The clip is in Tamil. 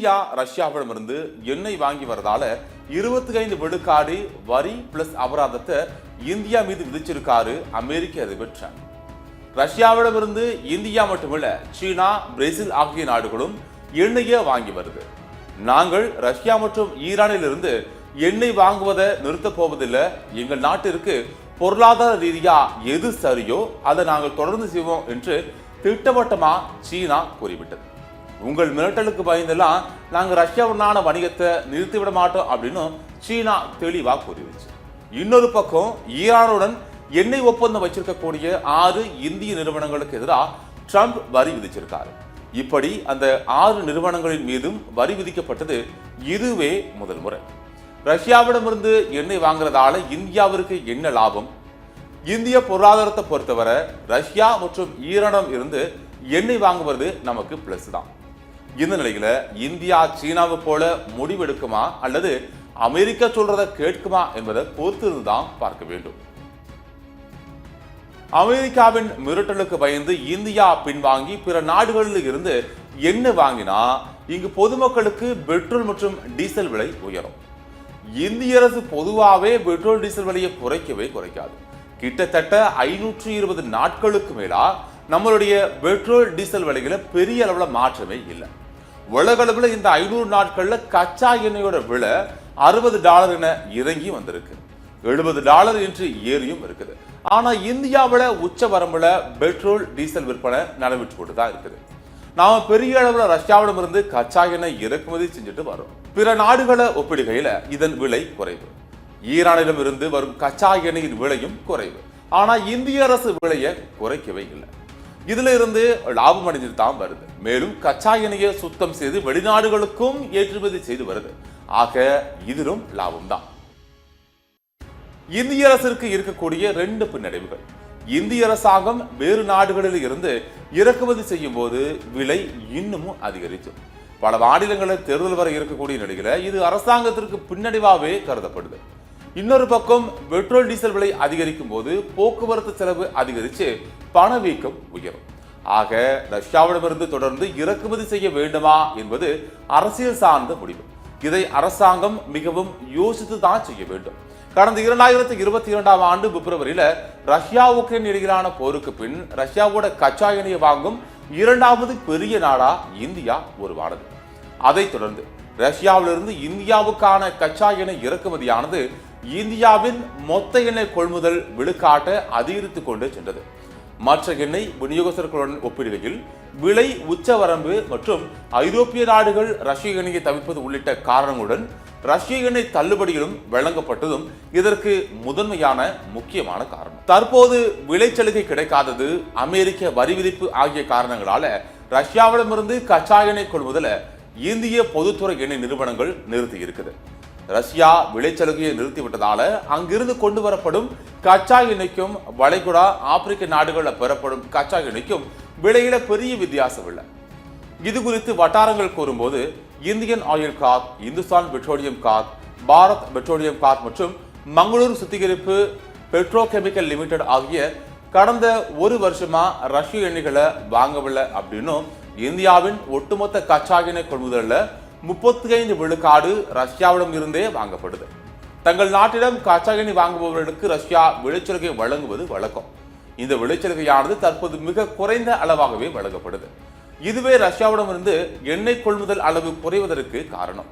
இந்தியா ரஷ்யாவிடமிருந்து எண்ணெய் வாங்கி வரதால 25 விழுக்காடு வரி பிளஸ் அபராதத்தை இந்தியா மீது விதிச்சிருக்காரு அமெரிக்க அதிபர் ட்ரம்ப். ரஷ்யாவிடமிருந்து இந்தியா மட்டுமல்ல, சீனா, பிரேசில் ஆகிய நாடுகளும் எண்ணெயை வாங்கி வருது. நாங்கள் ரஷ்யா மற்றும் ஈரானில் இருந்து எண்ணெய் வாங்குவதை நிறுத்தப் போவதில்லை. எங்கள் நாட்டிற்கு பொருளாதார ரீதியா எது சரியோ அதை நாங்கள் தொடர்ந்து செய்வோம் என்று திட்டவட்டமா சீனா கூறிவிட்டது. உங்கள் மிரட்டலுக்கு பயந்தெல்லாம் நாங்க ரஷ்யாவுடனான வணிகத்தை நிறுத்திவிட மாட்டோம் அப்படின்னு சீனா தெளிவா கூறிடுச்சு. இன்னொரு பக்கம் ஈரானுடன் எண்ணெய் ஒப்பந்தம் வச்சிருக்கக்கூடிய 6 இந்திய நிறுவனங்களுக்கு எதிராக ட்ரம்ப் வரி விதிச்சிருக்காரு. இப்படி அந்த 6 நிறுவனங்களின் மீதும் வரி விதிக்கப்பட்டது இதுவே முதல் முறை. ரஷ்யாவிடமிருந்து எண்ணெய் வாங்குறதால இந்தியாவிற்கு என்ன லாபம்? இந்திய பொருளாதாரத்தை பொறுத்தவரை ரஷ்யா மற்றும் ஈரானிடம் இருந்து எண்ணெய் வாங்குவது நமக்கு பிளஸ் தான். இந்த நிலையில இந்தியா சீனாவை போல முடிவெடுக்குமா அல்லது அமெரிக்கா சொல்றதை கேட்குமா என்பதை பொறுத்திருந்துதான் பார்க்க வேண்டும். அமெரிக்காவின் மிரட்டலுக்கு பயந்து இந்தியா பின்வாங்கி பிற நாடுகளில் இருந்து எண்ணெய் வாங்கினா இங்கு பொதுமக்களுக்கு பெட்ரோல் மற்றும் டீசல் விலை உயரும். இந்திய அரசு பொதுவாகவே பெட்ரோல் டீசல் விலையை குறைக்காது. கிட்டத்தட்ட 520 நாட்களுக்கு மேலா நம்மளுடைய பெட்ரோல் டீசல் விலைகள பெரிய அளவுல மாற்றமே இல்லை. உலக அளவுல இந்த 500 நாட்கள்ல கச்சா எண்ணெயோட விலை $60 என இறங்கி வந்திருக்கு. $70 என்று ஏறியும் இருக்குது. ஆனா இந்தியாவில உச்ச வரம்புல பெட்ரோல் டீசல் விற்பனை நடைபெற்று கொண்டுதான் இருக்குது. நாம பெரிய அளவுல ரஷ்யாவிடமிருந்து கச்சா எண்ணெய் இறக்குமதி செஞ்சுட்டு வரோம். பிற நாடுகளை ஒப்பிடுகையில இதன் விலை குறைவு. ஈரானிடம் இருந்து வரும் கச்சா எண்ணெயின் விலையும் குறைவு. ஆனா இந்திய அரசு விலையை குறைக்கவே இல்லை. இதுல இருந்து லாபம் அடைஞ்சிட்டு தான் வருது. மேலும் கச்சா எண்ணெயை சுத்தம் செய்து வெளிநாடுகளுக்கும் ஏற்றுமதி செய்து வருது. ஆக இதிலும் லாபம் தான். இந்திய அரசிற்கு இருக்கக்கூடிய 2 பின்னடைவுகள். இந்திய அரசாங்கம் வேறு நாடுகளில் இருந்து இறக்குமதி செய்யும் போது விலை இன்னமும் அதிகரிக்கும். பல மாநிலங்களில் தேர்தல் வர இருக்கக்கூடிய நிலையில இது அரசாங்கத்திற்கு பின்னடைவாகவே கருதப்படுது. இன்னொரு பக்கம் பெட்ரோல் டீசல் விலை அதிகரிக்கும் போது போக்குவரத்து செலவு அதிகரித்து பணவீக்கம் உயரும். ஆக ரஷ்யாவிடமிருந்து தொடர்ந்து இறக்குமதி செய்ய வேண்டுமா என்பது அரசியல் சார்ந்த முடிவு. இதை அரசாங்கம் மிகவும் யோசித்து தான் செய்ய வேண்டும். கடந்த 2022ஆம் ஆண்டு பிப்ரவரியில ரஷ்யா உக்ரைன் இடையிலான போருக்கு பின் ரஷ்யாவோட கச்சா எண்ணெயை வாங்கும் 2வது பெரிய நாடா இந்தியா உருவானது. அதைத் தொடர்ந்து ரஷ்யாவிலிருந்து இந்தியாவுக்கான கச்சா எண்ணெய் இறக்குமதியானது இந்தியாவின் மொத்த எண்ணெய் கொள்முதல் விழுக்காட்டை அதிகரித்துக் கொண்டு சென்றது. மற்ற எண்ணெய் விநியோகஸ்தர்களுடன் ஒப்பிடுகையில் விலை உச்சவரம்பு மற்றும் ஐரோப்பிய நாடுகள் ரஷ்ய எண்ணெயை தவிர்ப்பது உள்ளிட்ட காரணங்களுடன் ரஷ்ய எண்ணெய் தள்ளுபடிகளும் வழங்கப்பட்டதும் இதற்கு முதன்மையான முக்கியமான காரணம். தற்போது விளைச்சலுகை கிடைக்காதது, அமெரிக்க வரி விதிப்பு ஆகிய காரணங்களால ரஷ்யாவிடமிருந்து கச்சா எண்ணெய் கொள்முதல இந்திய பொதுத்துறை எண்ணெய் நிறுவனங்கள் நிறுத்தி இருக்குது. ரஷ்யா விளைச்சலுகையை நிறுத்திவிட்டதால அங்கிருந்து கொண்டு வரப்படும் கச்சா எண்ணெய்க்கும் வளைகுடா ஆப்பிரிக்க நாடுகளில் பெறப்படும் கச்சா எண்ணெய்க்கும் விலையில பெரிய வித்தியாசம் இல்லை. இது குறித்து வட்டாரங்கள் கூறும்போது Indian Oil Corp, Hindustan Petroleum Corp, Bharat Petroleum Corp மற்றும் மங்களூர் சுத்திகரிப்பு பெட்ரோகெமிக்கல் லிமிடெட் ஆகிய கடந்த 1 வருஷமா ரஷ்ய எண்ணெய்களை வாங்கவில்லை அப்படின்னும் இந்தியாவின் ஒட்டுமொத்த கச்சா எண்ணெய் கொள்முதல்ல 35 விழுக்காடு ரஷ்யாவிடம் இருந்தே வாங்கப்படுது. தங்கள் நாட்டிடம் கச்சா எண்ணெய் வாங்குபவர்களுக்கு ரஷ்யா விளைச்சலுகை வழங்குவது வழக்கம். இந்த விளைச்சலுகையானது தற்போது மிக குறைந்த அளவாகவே வழங்கப்படுது. இதுவே ரஷ்யாவிடமிருந்து எண்ணெய் கொள்முதல் அளவு குறைவதற்கு காரணம்.